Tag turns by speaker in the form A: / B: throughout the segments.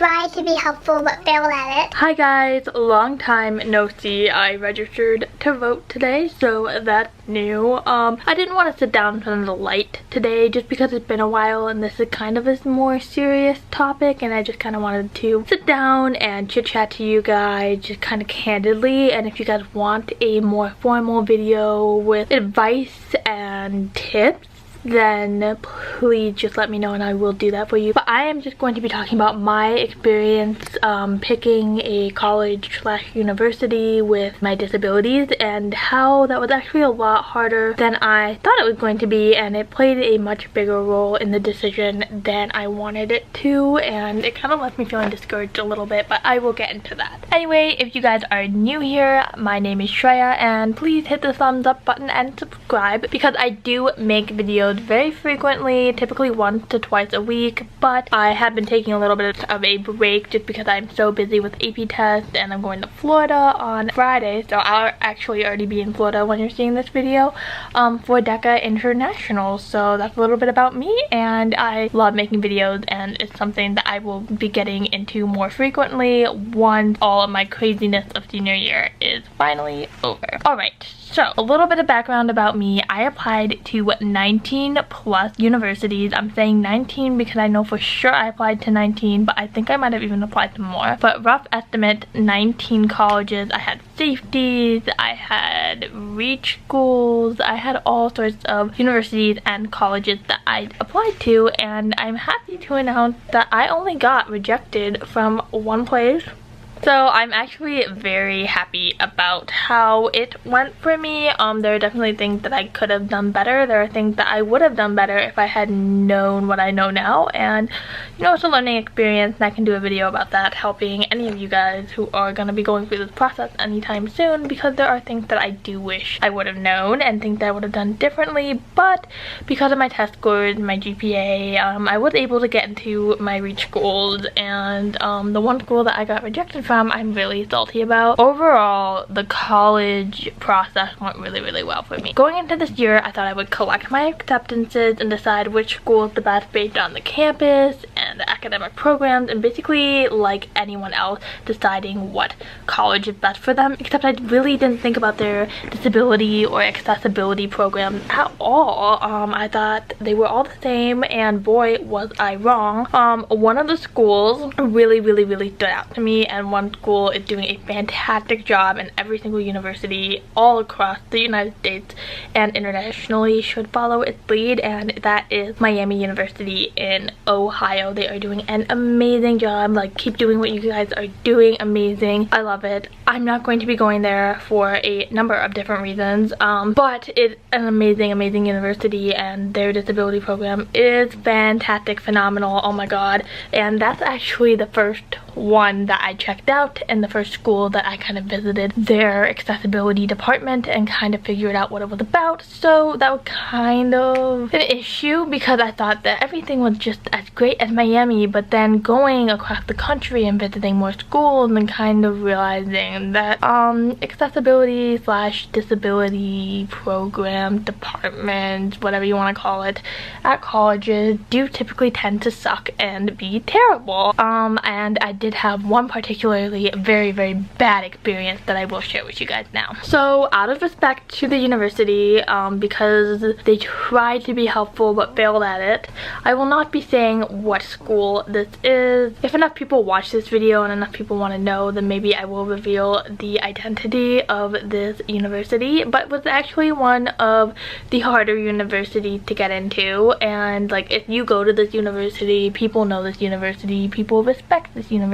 A: tried to be helpful but failed at it.
B: Hi guys, long time no see. I registered to vote today, so that's new. I didn't want to sit down in front of the light today just because it's been a while and this is kind of a more serious topic, and I just kind of wanted to sit down and chit chat to you guys just kind of candidly. And if you guys want a more formal video with advice and tips, then please just let me know and I will do that for you. But I am just going to be talking about my experience picking a college/university with my disabilities, and how that was actually a lot harder than I thought it was going to be, and it played a much bigger role in the decision than I wanted it to, and it kind of left me feeling discouraged a little bit, but I will get into that. Anyway, if you guys are new here, my name is Shreya, and please hit the thumbs up button and subscribe because I do make videos very frequently, typically once to twice a week, but I have been taking a little bit of a break just because I'm so busy with AP tests, and I'm going to Florida on Friday, so I'll actually already be in Florida when you're seeing this video for DECA International. So that's a little bit about me, and I love making videos, and it's something that I will be getting into more frequently once all of my craziness of senior year is finally over. Alright, so a little bit of background about me. I applied to 19 plus universities. I'm saying 19 because I know for sure I applied to 19, but I think I might have even applied to more. But rough estimate, 19 colleges. I had safeties, I had reach schools, I had all sorts of universities and colleges that I applied to, and I'm happy to announce that I only got rejected from one place. So I'm actually very happy about how it went for me. There are definitely things that I could have done better. There are things that I would have done better if I had known what I know now. And you know, it's a learning experience, and I can do a video about that, helping any of you guys who are going to be going through this process anytime soon, because there are things that I do wish I would have known and think that I would have done differently. But because of my test scores, my GPA, I was able to get into my reach schools, and the one school that I got rejected from, I'm really salty about. Overall, the college process went really well for me. Going into this year, I thought I would collect my acceptances and decide which school is the best based on the campus and the academic programs, and basically like anyone else deciding what college is best for them, except I really didn't think about their disability or accessibility programs at all. I thought they were all the same, and boy was I wrong. One of the schools really stood out to me, and one school is doing a fantastic job, and every single university all across the United States and internationally should follow its lead, and that is Miami University in Ohio. They are doing an amazing job. Like, keep doing what you guys are doing. Amazing. I love it. I'm not going to be going there for a number of different reasons, but it's an amazing university, and their disability program is fantastic, phenomenal. Oh my god. And that's actually the first one that I checked out, and the first school that I kind of visited their accessibility department and kind of figured out what it was about. So that was kind of an issue because I thought that everything was just as great as Miami, but then going across the country and visiting more schools and kind of realizing that accessibility / disability program departments, whatever you want to call it, at colleges do typically tend to suck and be terrible. And I did have one particularly very bad experience that I will share with you guys now. So out of respect to the university, because they tried to be helpful but failed at it, I will not be saying what school this is. If enough people watch this video and enough people want to know, then maybe I will reveal the identity of this university. But it was actually one of the harder universities to get into, and like, if you go to this university, people know this university, people respect this university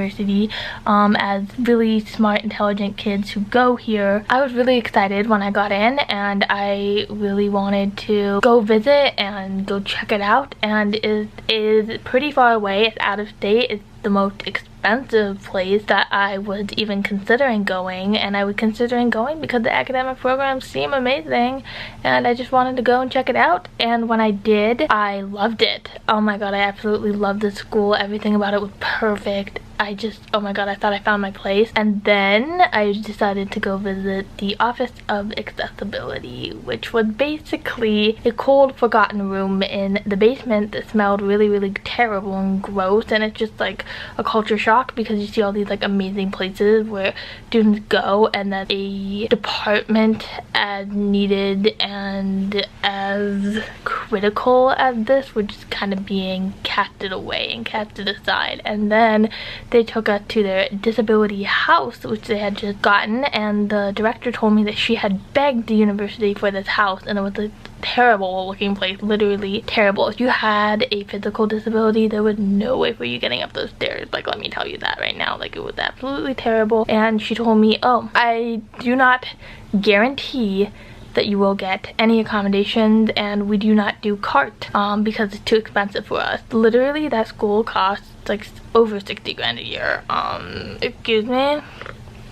B: as really smart, intelligent kids who go here. I was really excited when I got in, and I really wanted to go visit and go check it out, and it is pretty far away. It's out of state. It's the most expensive place that I was even considering going, and I was considering going because the academic programs seem amazing, and I just wanted to go and check it out. And when I did, I loved it. Oh my god, I absolutely loved the school. Everything about it was perfect. Oh my god, I thought I found my place. And then I decided to go visit the Office of Accessibility, which was basically a cold, forgotten room in the basement that smelled really terrible and gross, and it's just like a culture shock because you see all these like amazing places where students go, and then a department as needed and as critical as this was just kind of being casted away and casted aside. And then they took us to their disability house, which they had just gotten, and the director told me that she had begged the university for this house, and it was a terrible looking place, literally terrible. If you had a physical disability, there was no way for you getting up those stairs. Like, let me tell you that right now. Like, it was absolutely terrible. And she told me, oh, I do not guarantee that you will get any accommodations, and we do not do CART because it's too expensive for us. Literally, that school costs like over 60 grand a year. Excuse me.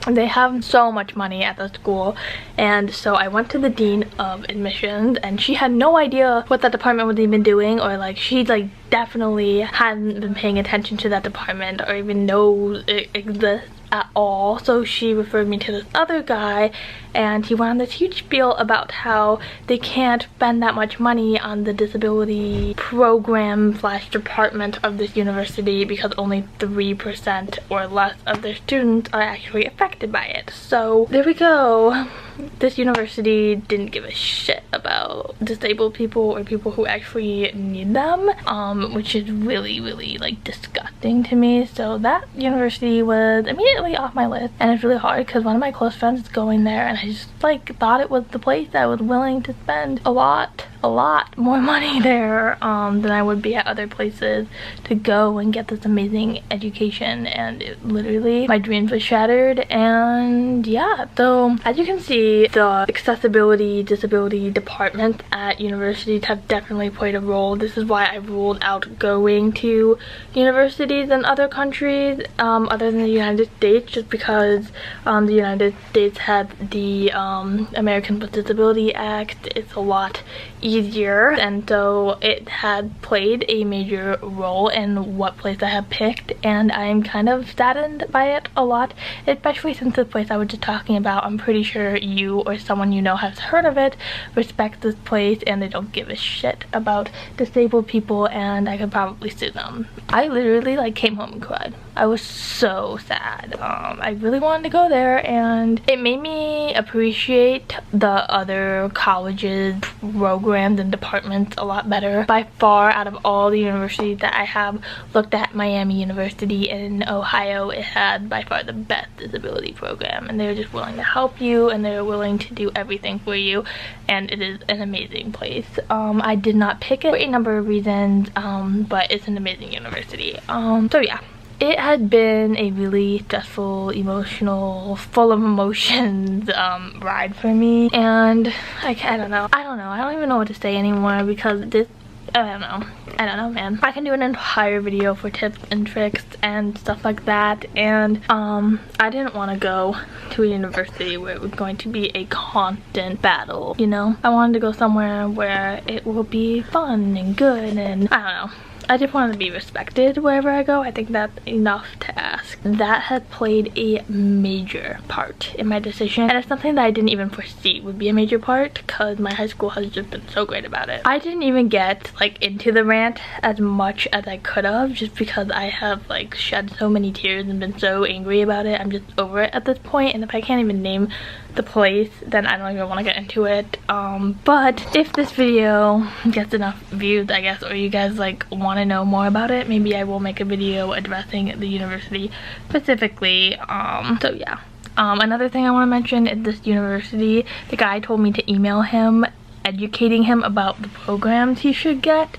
B: They have so much money at the school. And so I went to the dean of admissions, and she had no idea what that department was even doing, or like she like definitely hadn't been paying attention to that department or even knows it exists at all. So she referred me to this other guy, and he went on this huge spiel about how they can't spend that much money on the disability program / department of this university because only 3% or less of their students are actually affected by it. So there we go. This university didn't give a shit about disabled people or people who actually need them, which is really, really like disgusting to me. So that university was immediately off my list, and it's really hard because one of my close friends is going there, and I just like thought it was the place I was willing to spend a lot more money there than I would be at other places to go and get this amazing education. And it literally, my dreams were shattered. And yeah, so as you can see, the accessibility disability departments at universities have definitely played a role. This is why I ruled out going to universities in other countries other than the United States, just because the United States had the Americans with Disability Act. It's a lot easier, and so it had played a major role in what place I have picked, and I'm kind of saddened by it a lot, especially since the place I was just talking about, I'm pretty sure you or someone you know has heard of it, respects this place, and they don't give a shit about disabled people, and I could probably sue them. I literally like came home and cried. I was so sad. I really wanted to go there, and it made me appreciate the other colleges, programs, and departments a lot better. By far, out of all the universities that I have looked at, Miami University in Ohio, it had by far the best disability program, and they were just willing to help you, and they were willing to do everything for you, and it is an amazing place. I did not pick it for a number of reasons, but it's an amazing university. So yeah. It had been a really stressful, emotional, full of emotions ride for me, and I don't know. I don't even know what to say anymore because this, I don't know, man. I can do an entire video for tips and tricks and stuff like that, and I didn't want to go to a university where it was going to be a constant battle, you know? I wanted to go somewhere where it will be fun and good, and I don't know. I just want to be respected wherever I go. I think that's enough to ask. That has played a major part in my decision, and it's something that I didn't even foresee would be a major part because my high school has just been so great about it. I didn't even get like into the rant as much as I could have, just because I have like shed so many tears and been so angry about it. I'm just over it at this point, and if I can't even name the place, then I don't even want to get into it. But if this video gets enough views, I guess, or you guys like want to know more about it, maybe I will make a video addressing the university specifically. So yeah. Another thing I want to mention is this university, the guy told me to email him educating him about the programs he should get,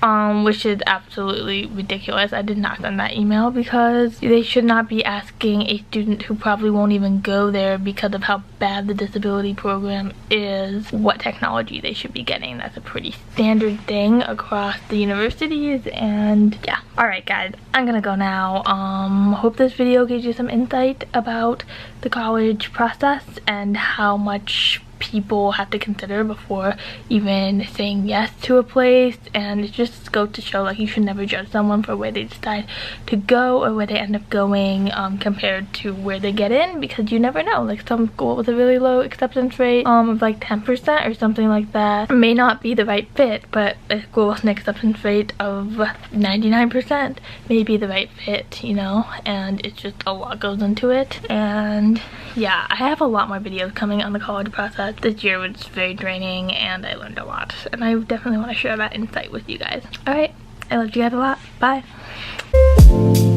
B: which is absolutely ridiculous. I did not send that email because they should not be asking a student who probably won't even go there because of how bad the disability program is what technology they should be getting. That's a pretty standard thing across the universities, and yeah. Alright guys, I'm gonna go now. Hope this video gives you some insight about the college process and how much people have to consider before even saying yes to a place, and it just goes to show like you should never judge someone for where they decide to go or where they end up going compared to where they get in, because you never know. Like some school with a really low acceptance rate of like 10% or something like that may not be the right fit, but a school with an acceptance rate of 99% may be the right fit, you know, and it's just a lot goes into it. And yeah, I have a lot more videos coming on the college process. This year was very draining and I learned a lot, and I definitely want to share that insight with you guys. Alright, I love you guys a lot. Bye.